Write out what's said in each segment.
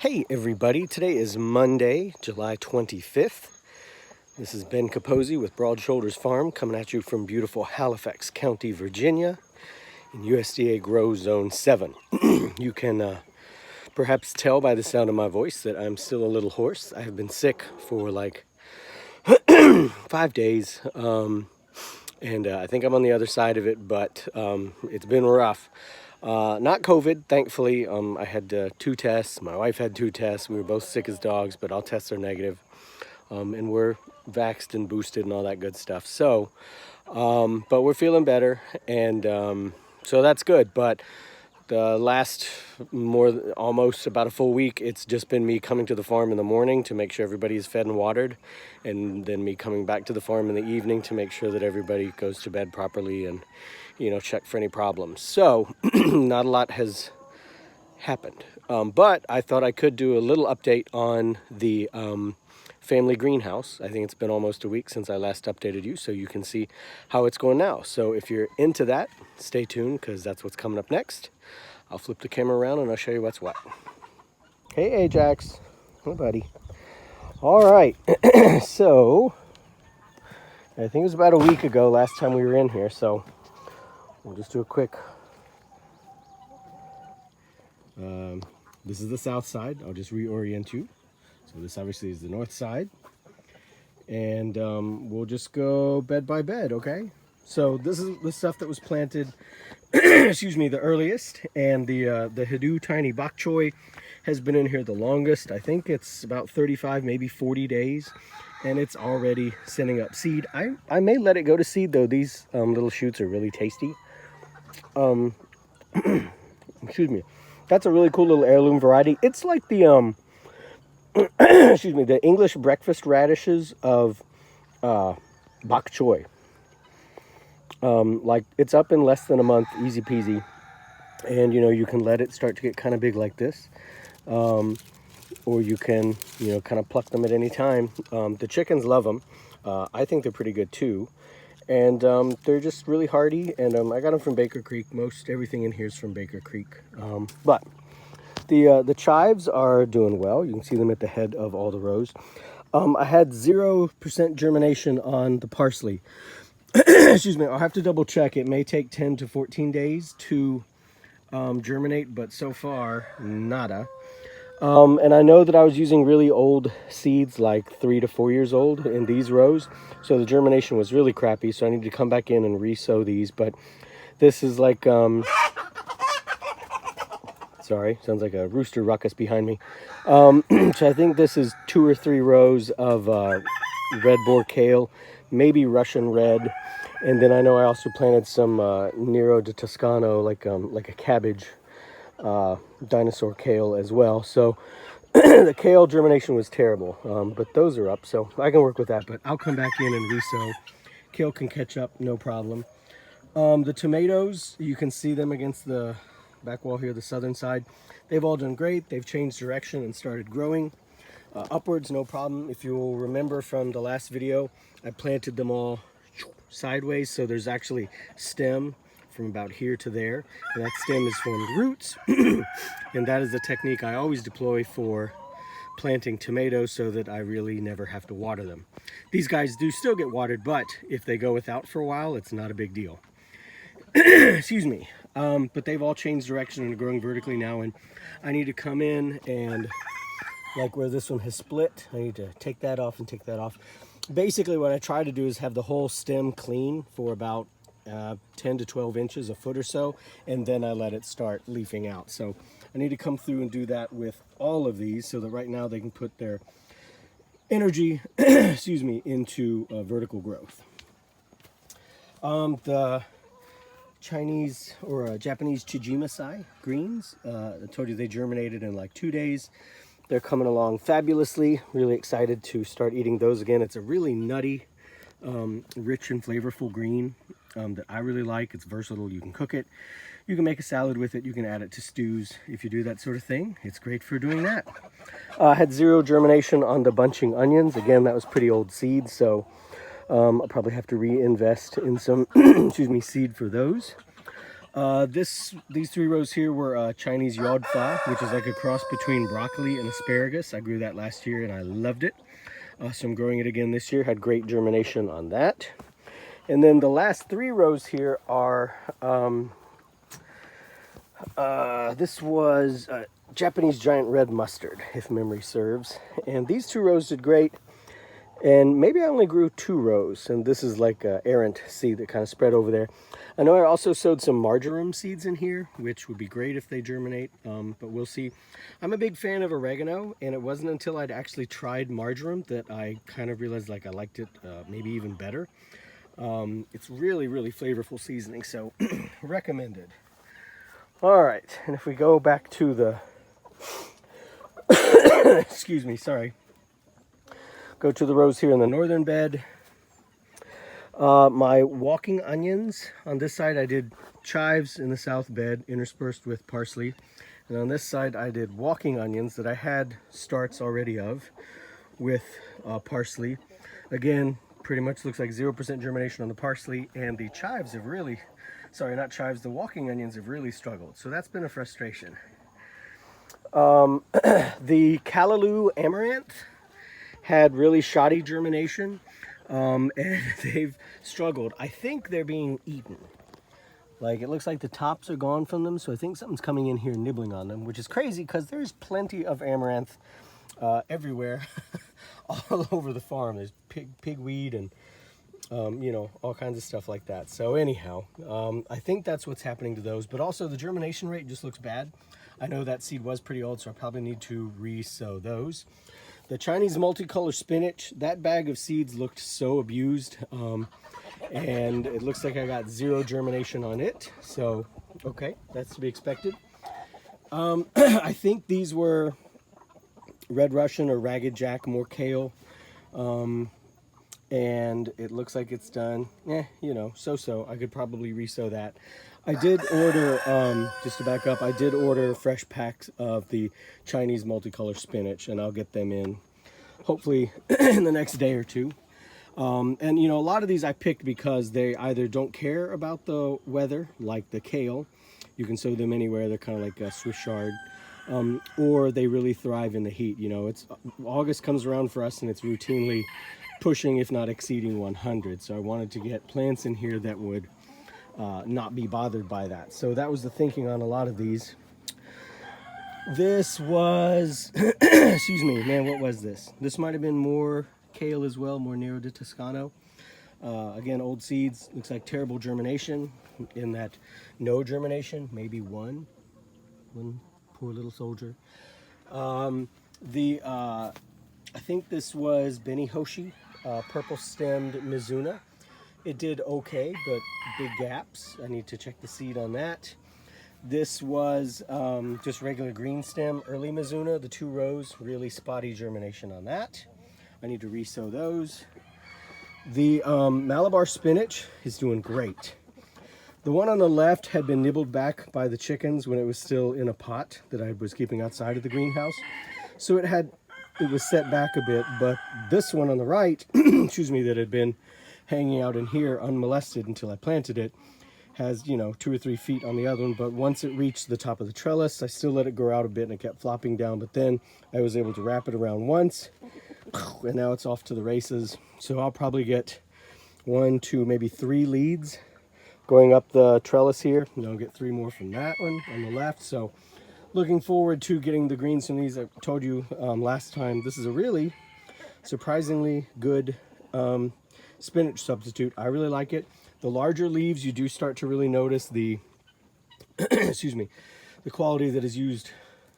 Hey everybody, today is Monday, July 25th. This is Ben Capozzi with Broad Shoulders Farm coming at you from beautiful Halifax County, Virginia in USDA Grow Zone 7. You can perhaps tell by the sound of my voice that I'm still a little hoarse. I have been sick for like 5 days and I think I'm on the other side of it, but it's been rough. Not COVID, thankfully. I had 2 tests. My wife had 2 tests. We were both sick as dogs, but all tests are negative. And we're vaxxed and boosted and all that good stuff. So, but we're feeling better, and so that's good. But the last almost about a full week, it's just been me coming to the farm in the morning to make sure everybody is fed and watered, and then me coming back to the farm in the evening to make sure that everybody goes to bed properly and, you know, check for any problems. So not a lot has happened, but I thought I could do a little update on the family greenhouse. I think it's been almost a week since I last updated you, so you can see how it's going now. So if you're into that, stay tuned, because that's what's coming up next. I'll flip the camera around and I'll show you what's what. Hey Ajax, hey buddy. All right, so I think it was about a week ago last time we were in here, so we'll just do a quick this is the south side. I'll just reorient you. So this obviously is the north side, and we'll just go bed by bed, okay? So this is the stuff that was planted excuse me, the earliest, and the Hidu Tiny Bok Choy has been in here the longest. I think it's about 35, maybe 40 days, and it's already sending up seed. I may let it go to seed, though. These little shoots are really tasty. Excuse me. That's a really cool little heirloom variety. It's like the excuse me, the English breakfast radishes of bok choy. Like, it's up in less than a month, easy peasy, and you know, you can let it start to get kind of big like this, or you can, you know, kind of pluck them at any time. The chickens love them. I think they're pretty good too, and they're just really hardy, and I got them from Baker Creek. Most everything in here is from Baker Creek, but the chives are doing well. You can see them at the head of all the rows. I had 0% germination on the parsley. Excuse me, I'll have to double check. It may take 10 to 14 days to germinate, but so far, nada. And I know that I was using really old seeds, like 3 to 4 years old in these rows, so the germination was really crappy, so I need to come back in and re-sow these. But this is like, sorry, sounds like a rooster ruckus behind me. So I think this is 2 or 3 rows of red boar kale, maybe Russian red, and then I know I also planted some Nero de Toscano, like a cabbage dinosaur kale as well. So the kale germination was terrible, but those are up, so I can work with that. But I'll come back in and re-sow. Kale can catch up, no problem. The tomatoes, you can see them against the back wall here, the southern side. They've all done great. They've changed direction and started growing upwards, no problem. If you'll remember from the last video, I planted them all sideways, so there's actually stem from about here to there, and that stem has formed roots. And that is the technique I always deploy for planting tomatoes, so that I really never have to water them. These guys do still get watered, but if they go without for a while, it's not a big deal. Excuse me. But they've all changed direction and are growing vertically now, and I need to come in and, like where this one has split, I need to take that off and take that off. Basically what I try to do is have the whole stem clean for about 10 to 12 inches, a foot or so, and then I let it start leafing out. So I need to come through and do that with all of these, so that right now they can put their energy excuse me, into vertical growth. The Chinese or Japanese Chijimasai greens, I told you they germinated in like 2 days. They're coming along fabulously. Really excited to start eating those again. It's a really nutty, rich and flavorful green that I really like. It's versatile. You can cook it. You can make a salad with it. You can add it to stews if you do that sort of thing. It's great for doing that. Had 0 germination on the bunching onions. Again, that was pretty old seed, so I'll probably have to reinvest in some excuse me, seed for those. These 3 rows here were Chinese Yod Fa, which is like a cross between broccoli and asparagus. I grew that last year and I loved it. So I'm growing it again this year. Had great germination on that. And then the last 3 rows here are, this was Japanese giant red mustard, if memory serves. And these 2 rows did great. And maybe I only grew 2 rows, and this is like an errant seed that kind of spread over there. I know I also sowed some marjoram seeds in here, which would be great if they germinate, but we'll see. I'm a big fan of oregano, and it wasn't until I'd actually tried marjoram that I kind of realized like I liked it maybe even better. It's really, really flavorful seasoning, so recommended. All right, and if we go back to the, excuse me, sorry. Go to the rows here in the northern bed. My walking onions, on this side I did chives in the south bed interspersed with parsley. And on this side I did walking onions that I had starts already of with parsley. Again, pretty much looks like 0% germination on the parsley, and the chives have really, sorry, not chives, the walking onions have really struggled. So that's been a frustration. The Callaloo amaranth had really shoddy germination, and they've struggled. I think they're being eaten. Like, it looks like the tops are gone from them, so I think something's coming in here nibbling on them, which is crazy because there's plenty of amaranth everywhere, all over the farm. There's pigweed and, you know, all kinds of stuff like that. So anyhow, I think that's what's happening to those, but also the germination rate just looks bad. I know that seed was pretty old, so I probably need to re-sow those. The Chinese multicolor spinach, that bag of seeds looked so abused, and it looks like I got 0 germination on it. So, okay, that's to be expected. I think these were Red Russian or Ragged Jack, more kale, and it looks like it's done. You know, so-so. I could probably re-sow that. I did order, just to back up, I did order fresh packs of the Chinese multicolor spinach, and I'll get them in hopefully in the next day or 2. And you know, a lot of these I picked because they either don't care about the weather, like the kale. You can sow them anywhere. They're kind of like a Swiss chard. Or they really thrive in the heat. You know, it's August comes around for us and it's routinely pushing, if not exceeding 100. So I wanted to get plants in here that would not be bothered by that. So that was the thinking on a lot of these. This was, excuse me, man, what was this? This might have been more kale as well, more Nero di Toscano. Again, old seeds, looks like terrible germination, in that no germination, maybe one poor little soldier. I think this was Benihoshi, purple stemmed Mizuna. It did okay, but big gaps. I need to check the seed on that. This was just regular green stem, early Mizuna, the 2 rows, really spotty germination on that. I need to re-sow those. The Malabar spinach is doing great. The one on the left had been nibbled back by the chickens when it was still in a pot that I was keeping outside of the greenhouse. So it was set back a bit, but this one on the right, excuse me, that had been hanging out in here unmolested until I planted it, has, you know, 2 or 3 feet on the other one. But once it reached the top of the trellis, I still let it grow out a bit and it kept flopping down, but then I was able to wrap it around once, and now it's off to the races. So I'll probably get 1, 2, maybe 3 leads going up the trellis here, and I'll get 3 more from that one on the left. So looking forward to getting the greens from these. I told you last time, this is a really surprisingly good spinach substitute. I really like it. The larger leaves, you do start to really notice the excuse me, the quality that is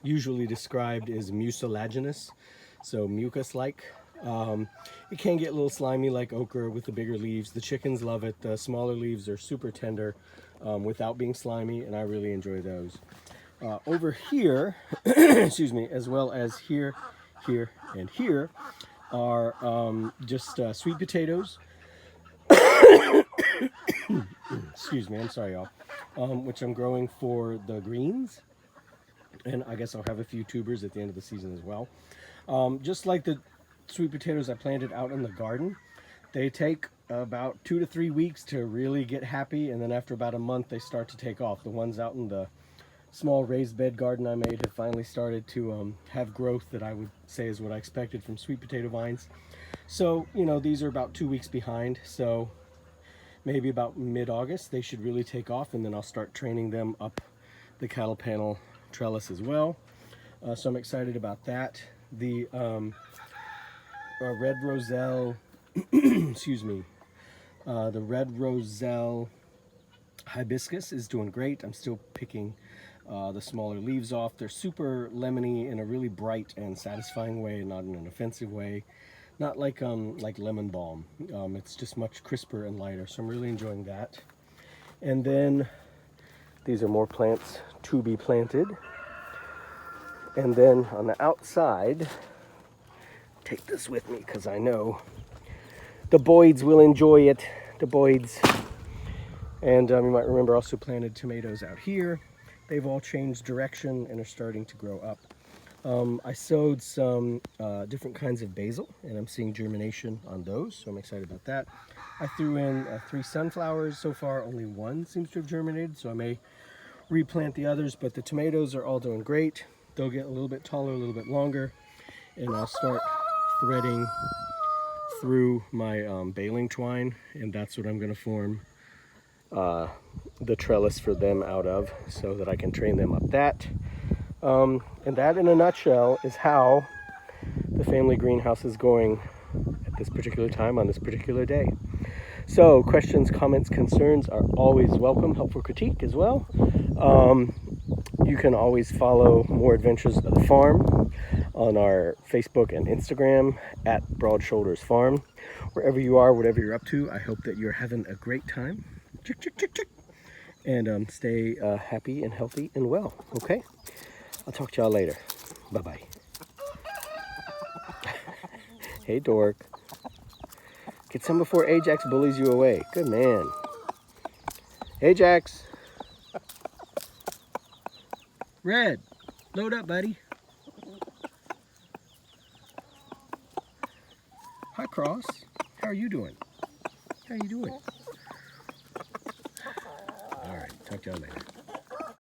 usually described as mucilaginous, so mucus-like. It can get a little slimy like okra with the bigger leaves. The chickens love it. The smaller leaves are super tender without being slimy, and I really enjoy those. Over here, excuse me, as well as here, here, and here are just sweet potatoes. Excuse me, I'm sorry, y'all. Which I'm growing for the greens. And I guess I'll have a few tubers at the end of the season as well. Just like the sweet potatoes I planted out in the garden, They take about 2 to 3 weeks to really get happy, and then after about a month they start to take off. The ones out in the small raised bed garden I made have finally started to have growth that I would say is what I expected from sweet potato vines. So, you know, these are about 2 weeks behind, so maybe about mid-August they should really take off, and then I'll start training them up the cattle panel trellis as well. So I'm excited about that. The red roselle, excuse me, the red roselle hibiscus is doing great. I'm still picking the smaller leaves off. They're super lemony in a really bright and satisfying way, not in an offensive way. Not like lemon balm. It's just much crisper and lighter, so I'm really enjoying that. And then these are more plants to be planted. And then on the outside, take this with me because I know the Boyds will enjoy it. The Boyds. And you might remember I also planted tomatoes out here. They've all changed direction and are starting to grow up. I sowed some different kinds of basil, and I'm seeing germination on those, so I'm excited about that. I threw in 3 sunflowers. So far, only 1 seems to have germinated, so I may replant the others, but the tomatoes are all doing great. They'll get a little bit taller, a little bit longer, and I'll start threading through my baling twine, and that's what I'm going to form the trellis for them out of, so that I can train them up that. And that in a nutshell is how the family greenhouse is going at this particular time on this particular day. So questions, comments, concerns are always welcome. Helpful critique as well. You can always follow More Adventures of the Farm on our Facebook and Instagram at Broad Shoulders Farm. Wherever you are, whatever you're up to, I hope that you're having a great time. Chick, chick, chick, chick. And stay happy and healthy and well, okay? I'll talk to y'all later. Bye-bye. Hey, Dork. Get some before Ajax bullies you away. Good man. Ajax. Red, load up, buddy. Hi, Cross. How are you doing? How are you doing? All right, talk to y'all later.